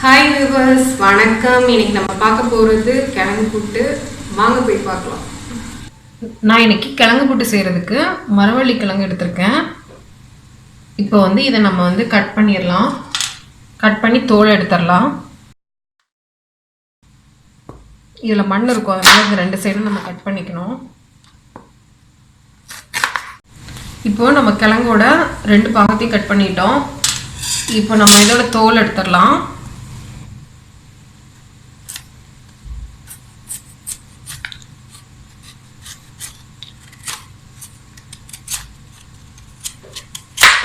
Hi viewers, வணக்கம். இன்னைக்கு நம்ம பார்க்க போகிறது கிழங்கு புட்டு. வாங்க போய் பார்க்கலாம். நான் இன்னைக்கு கிழங்கு புட்டு செய்கிறதுக்கு மரவள்ளி கிழங்கு எடுத்திருக்கேன். இப்போ இதை நம்ம கட் பண்ணிடலாம். கட் பண்ணி தோல் எடுத்துடலாம். இதில் மண் இருக்கும், அதனால இந்த ரெண்டு சைடும் நம்ம கட் பண்ணிக்கணும். இப்போது நம்ம கிழங்கோட ரெண்டு பாகத்தையும் கட் பண்ணிட்டோம். இப்போ நம்ம இதோட தோல் எடுத்துடலாம்.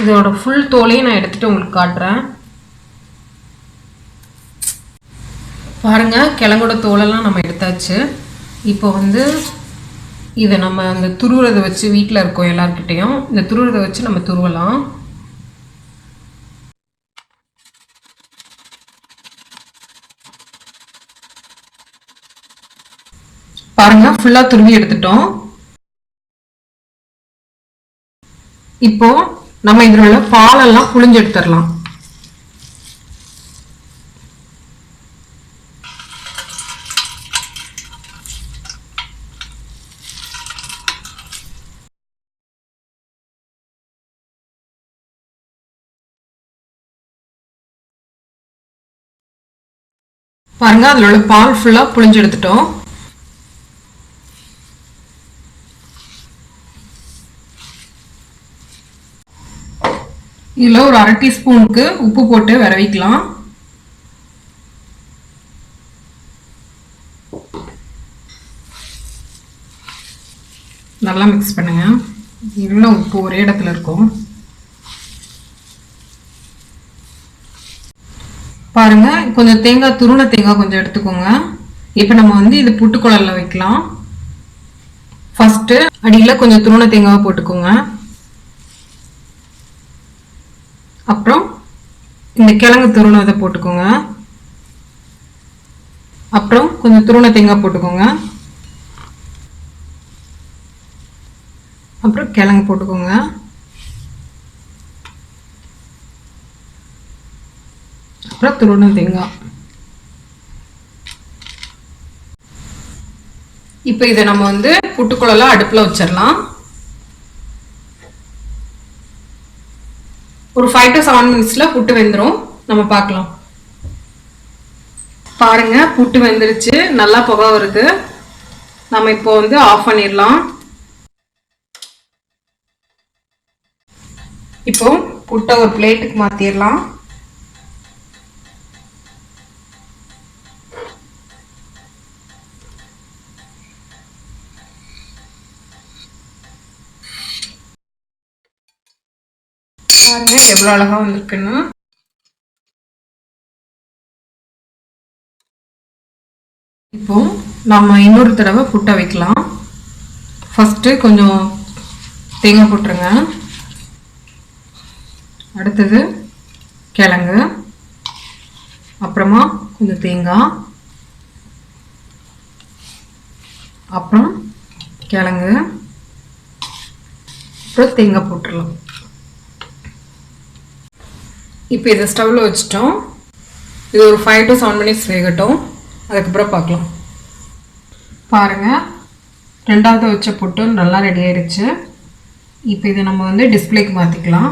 இதோட ஃபுல் தோலையும் நான் எடுத்துட்டு உங்களுக்கு காட்டுறேன். பாருங்க, கிழங்கோட தோலெல்லாம் நம்ம எடுத்தாச்சு. இப்போ இதை நம்ம அந்த துருவுறதை வச்சு, வீட்டில் இருக்கோம் எல்லாருக்கிட்டையும், இந்த துருவுறதை வச்சு நம்ம துருவலாம். பாருங்க, ஃபுல்லா துருவி எடுத்துட்டோம். இப்போ நம்ம இதில் உள்ள பாலெல்லாம் புழிஞ்சு எடுத்துடலாம். பாருங்க, அதில் உள்ள பால் ஃபுல்லா புழிஞ்சு எடுத்துட்டோம். இதில் ஒரு அரை டீஸ்பூனுக்கு உப்பு போட்டு விரவிக்கலாம். நல்லா மிக்ஸ் பண்ணுங்க. இவ்வளோ உப்பு ஒரே இடத்துல இருக்கும். பாருங்க, கொஞ்சம் தேங்காய், துருவன தேங்காய் கொஞ்சம் எடுத்துக்கோங்க. இப்போ நம்ம இது புட்டுக்குழல்ல வைக்கலாம். ஃபர்ஸ்ட் அடியில் கொஞ்சம் துருவன தேங்காய் போட்டுக்கோங்க. அப்புறம் இந்த கிழங்கு துருவனதை போட்டுக்கோங்க. அப்புறம் கொஞ்சம் துருவன தேங்காய் போட்டுக்கோங்க. அப்புறம் கிழங்கு போட்டுக்கோங்க. அப்புறம் துருவன தேங்காய். இப்போ இதை நம்ம புட்டுக்குழல அடுப்புல வச்சிடலாம். ஒரு 5 to 7 minutesல புட்டு வெந்துடும். நம்ம பார்க்கலாம். பாருங்க, புட்டு வெந்துருச்சு, நல்லா புகை வருது. நம்ம இப்போ ஆஃப் பண்ணிடலாம். இப்போ புட்டை ஒரு பிளேட்டுக்கு மாத்திடலாம். பாருங்க எவ்வளவு அழகா வந்திருக்குன்னு. இப்போ நம்ம இன்னொரு தடவை புட்டை வைக்கலாம். ஃபர்ஸ்ட் கொஞ்சம் தேங்காய் போட்டுருங்க. அடுத்தது கிழங்கு, அப்புறமா கொஞ்சம் தேங்காய், அப்புறம் கிழங்கு, அப்புறம் தேங்காய் போட்டுடலாம். இப்போ இதை ஸ்டவ்வில் வச்சுட்டோம். இது ஒரு 5 to 7 minutes வேகட்டும். அதுக்கப்புறம் பார்க்கலாம். பாருங்கள், ரெண்டாவது வச்ச புட்டு நல்லா ரெடி ஆயிடுச்சு. இப்போ இதை நம்ம டிஸ்பிளேக்கு மாற்றிக்கலாம்.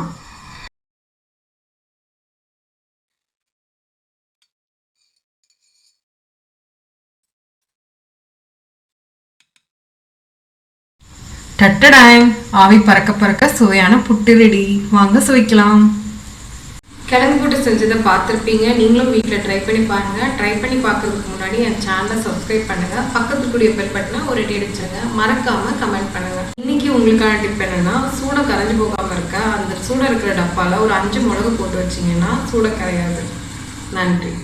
டட்டடாய், ஆவி பறக்க பறக்க சுவையான புட்டு ரெடி. வாங்க சுவைக்கலாம். கிழங்கு புட்டு செஞ்சதை பார்த்துருப்பீங்க. நீங்களும் வீட்டில் ட்ரை பண்ணி பாருங்கள். ட்ரை பண்ணி பார்க்கறதுக்கு முன்னாடி என் சேனலை சப்ஸ்கிரைப் பண்ணுங்கள். பக்கத்துக்குரிய பெல் பட்டனை ஒரு அடி அடிச்சிருங்க. மறக்காமல் கமெண்ட் பண்ணுங்கள். இன்றைக்கி உங்களுக்கான டிப் என்னென்னா, சூடை கரைஞ்சி போகாமல் இருக்க அந்த சூடை இருக்கிற டப்பாவில் ஒரு 5 மிளகு போட்டு வச்சிங்கன்னா சூடை கரையாது. நன்றி.